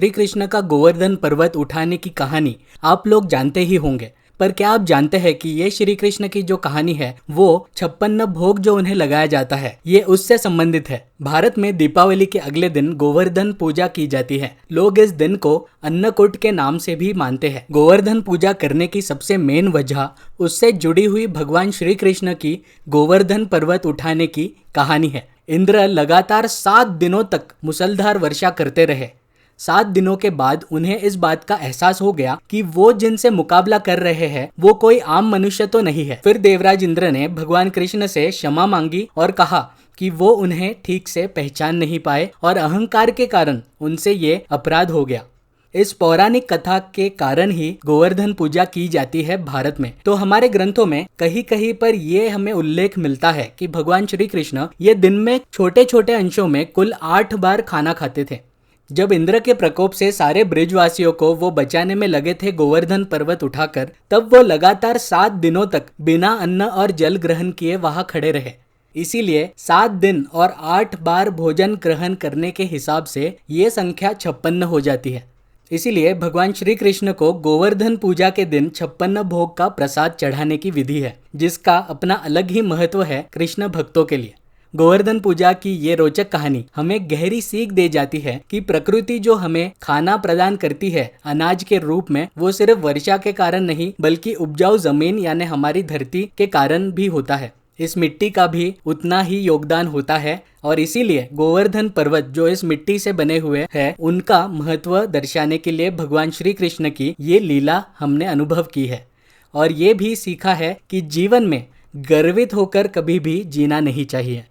श्री कृष्ण का गोवर्धन पर्वत उठाने की कहानी आप लोग जानते ही होंगे, पर क्या आप जानते हैं कि ये श्री कृष्ण की जो कहानी है वो 56 भोग जो उन्हें लगाया जाता है ये उससे संबंधित है। भारत में दीपावली के अगले दिन गोवर्धन पूजा की जाती है। लोग इस दिन को अन्नकूट के नाम से भी मानते हैं। गोवर्धन पूजा करने की सबसे मेन वजह उससे जुड़ी हुई भगवान श्री कृष्ण की गोवर्धन पर्वत उठाने की कहानी है। इंद्र लगातार 7 दिनों तक मुसलधार वर्षा करते रहे। 7 दिनों के बाद उन्हें इस बात का एहसास हो गया कि वो जिनसे मुकाबला कर रहे हैं वो कोई आम मनुष्य तो नहीं है। फिर देवराज इंद्र ने भगवान कृष्ण से क्षमा मांगी और कहा कि वो उन्हें ठीक से पहचान नहीं पाए और अहंकार के कारण उनसे ये अपराध हो गया। इस पौराणिक कथा के कारण ही गोवर्धन पूजा की जाती है भारत में। तो हमारे ग्रंथों में कहीं कहीं पर ये हमें उल्लेख मिलता है कि भगवान श्री कृष्ण ये दिन में छोटे छोटे अंशों में कुल 8 बार खाना खाते थे। जब इंद्र के प्रकोप से सारे ब्रिजवासियों को वो बचाने में लगे थे गोवर्धन पर्वत उठाकर, तब वो लगातार 7 दिनों तक बिना अन्न और जल ग्रहण किए वहां खड़े रहे। इसीलिए 7 दिन और 8 बार भोजन ग्रहण करने के हिसाब से ये संख्या 56 हो जाती है। इसीलिए भगवान श्री कृष्ण को गोवर्धन पूजा के दिन 56 भोग का प्रसाद चढ़ाने की विधि है, जिसका अपना अलग ही महत्व है कृष्ण भक्तों के लिए। गोवर्धन पूजा की ये रोचक कहानी हमें गहरी सीख दे जाती है कि प्रकृति जो हमें खाना प्रदान करती है अनाज के रूप में, वो सिर्फ वर्षा के कारण नहीं बल्कि उपजाऊ जमीन यानी हमारी धरती के कारण भी होता है। इस मिट्टी का भी उतना ही योगदान होता है और इसीलिए गोवर्धन पर्वत जो इस मिट्टी से बने हुए हैं उनका महत्व दर्शाने के लिए भगवान श्री कृष्ण की ये लीला हमने अनुभव की है। और ये भी सीखा है कि जीवन में गर्वित होकर कभी भी जीना नहीं चाहिए।